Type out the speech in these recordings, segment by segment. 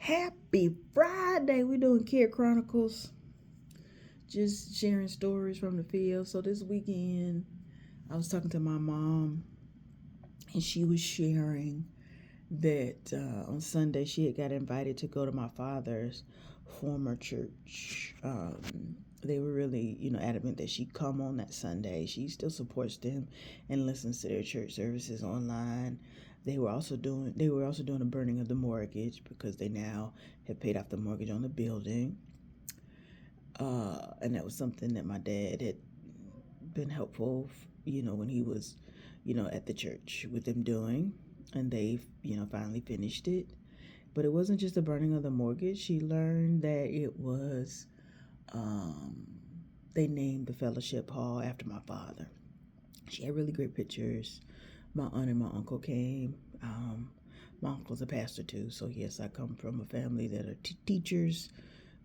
Happy Friday. We're doing Kid Chronicles. Just sharing stories from the field. So this weekend, I was talking to my mom, and she was sharing that on Sunday she had got invited to go to my father's former church. They were really, adamant that she come on that Sunday. She still supports them and listens to their church services online. They were also doing a burning of the mortgage because they now have paid off the mortgage on the building. And that was something that my dad had been helpful, when he was, at the church with them doing. And they, finally finished it. But it wasn't just the burning of the mortgage. She learned that it was, they named the fellowship hall after my father. She had really great pictures. My aunt and my uncle came. My uncle's a pastor too. So yes, I come from a family that are teachers,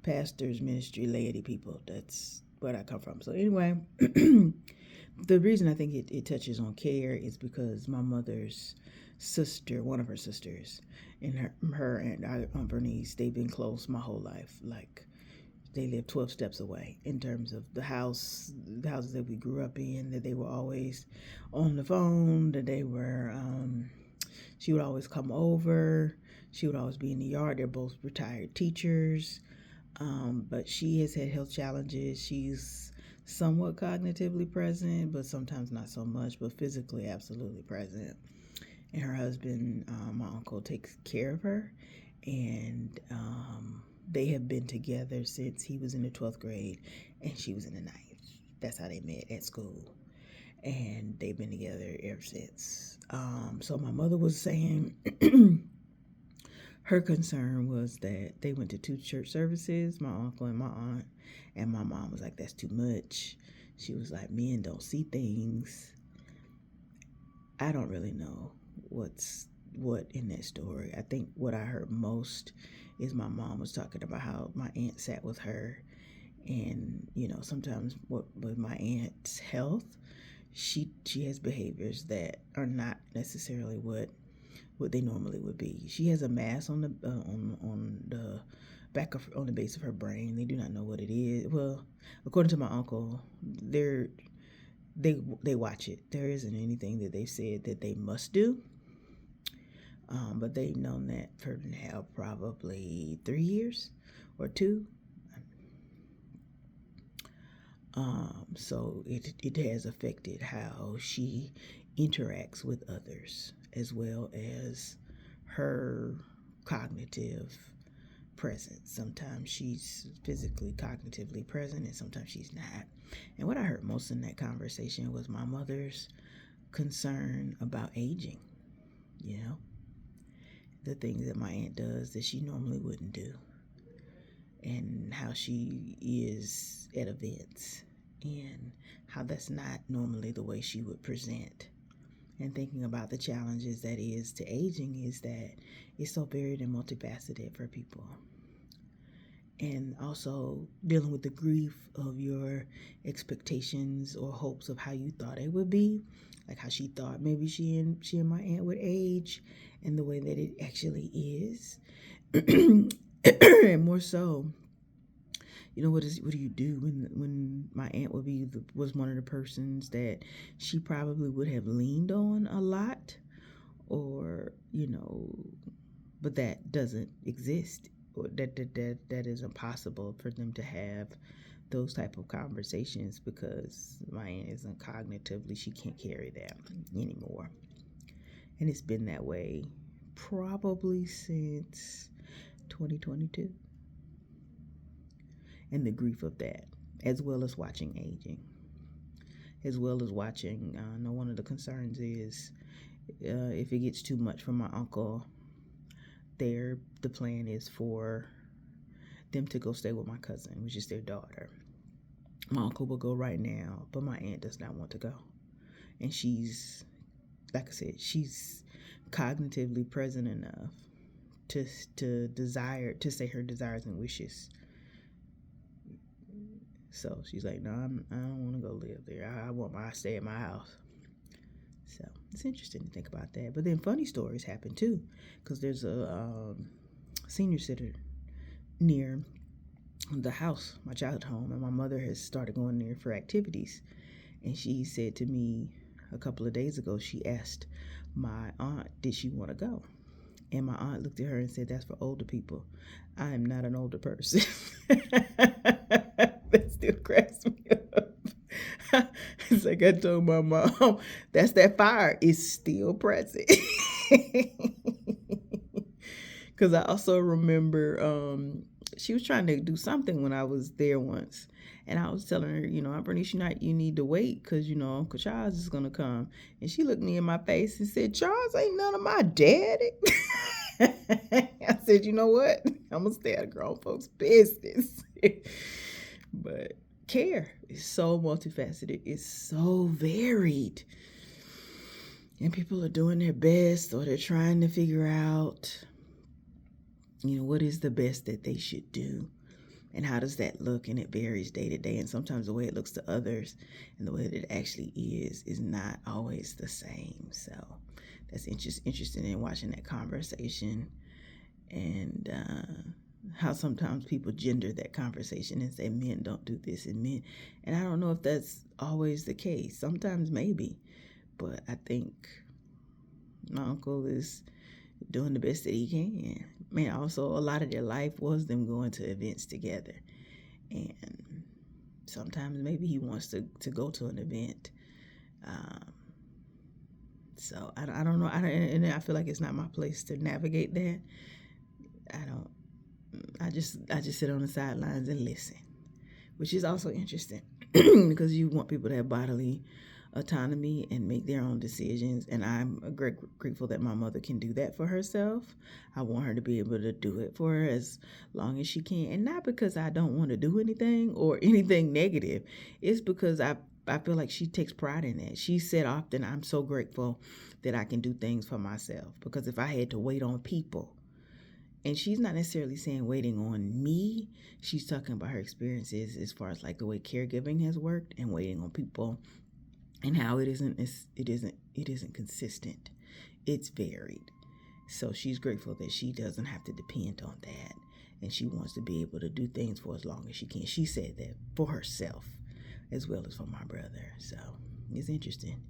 pastors, ministry, laity people. That's where I come from. So anyway, the reason I think it touches on care is because my mother's sister, one of her sisters, and her and Aunt Bernice, they've been close my whole life. Like, they live 12 steps away in terms of the houses that we grew up in, that they were always on the phone, that they were, she would always come over. She would always be in the yard. They're both retired teachers. But she has had health challenges. She's somewhat cognitively present, but sometimes not so much, but physically absolutely present. And her husband, my uncle, takes care of her. And they have been together since he was in the 12th grade and she was in the 9th. That's how they met at school. And they've been together ever since. So my mother was saying her concern was that they went to 2 church services, my uncle and my aunt, and my mom was like, that's too much. She was like, men don't see things. I don't really know what in that story. I think what I heard most is my mom was talking about how my aunt sat with her, and sometimes with my aunt's health, she has behaviors that are not necessarily what they normally would be. She has a mass on the on the base of her brain. They do not know what it is. Well, according to my uncle, they watch it. There isn't anything that they've said that they must do. But they've known that for now probably 3 years or 2. So it has affected how she interacts with others, as well as her cognitive presence. Sometimes she's physically, cognitively present, and sometimes she's not. And what I heard most in that conversation was my mother's concern about aging. The things that my aunt does that she normally wouldn't do, and how she is at events, and how that's not normally the way she would present. And thinking about the challenges that is to aging is that it's so varied and multifaceted for people. And also dealing with the grief of your expectations or hopes of how you thought it would be, like how she thought maybe she and my aunt would age, and the way that it actually is. And more so, what do you do when my aunt was one of the persons that she probably would have leaned on a lot, or but that doesn't exist, or that is impossible for them to have those type of conversations because my aunt isn't cognitively, she can't carry that anymore. And it's been that way probably since 2022. And the grief of that, as well as watching aging, as well as watching, I know one of the concerns is if it gets too much for my uncle, the plan is for them to go stay with my cousin, which is their daughter. My uncle will go right now, but my aunt does not want to go. And she's, like I said, she's cognitively present enough to desire, to say her desires and wishes. So she's like, no, I don't want to go live there. I want my stay at my house. So it's interesting to think about that. But then funny stories happen too, because there's a senior center near the house, my childhood home, and my mother has started going there for activities. And she said to me a couple of days ago, she asked my aunt, did she want to go? And my aunt looked at her and said, that's for older people. I am not an older person. That still cracks me up. It's like I told my mom, that's that fire is still present. Because I also remember she was trying to do something when I was there once. And I was telling her, Aunt Bernice, you need to wait because, Uncle Charles is going to come. And she looked me in my face and said, Charles ain't none of my daddy. I said, you know what? I'm going to stay out of grown folks' business. But care is so multifaceted. It's so varied. And people are doing their best, or they're trying to figure out, what is the best that they should do. And how does that look? And it varies day to day. And sometimes the way it looks to others and the way that it actually is not always the same. So that's interesting in watching that conversation, and how sometimes people gender that conversation and say men don't do this and men. And I don't know if that's always the case. Sometimes maybe. But I think my uncle is doing the best that he can. Man, also a lot of their life was them going to events together. And sometimes maybe he wants to go to an event. So I don't know. And I feel like it's not my place to navigate that. I just sit on the sidelines and listen, which is also interesting because you want people to have bodily autonomy and make their own decisions. And I'm grateful that my mother can do that for herself. I want her to be able to do it for her as long as she can. And not because I don't want to do anything or anything negative. It's because I feel like she takes pride in that. She said often, I'm so grateful that I can do things for myself, because if I had to wait on people, and she's not necessarily saying waiting on me, she's talking about her experiences as far as like the way caregiving has worked and waiting on people, and how it isn't consistent. It's varied. So she's grateful that she doesn't have to depend on that, and she wants to be able to do things for as long as she can. She said that for herself as well as for my brother. So it's interesting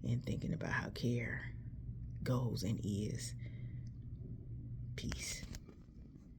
in thinking about how care goes and is. Peace.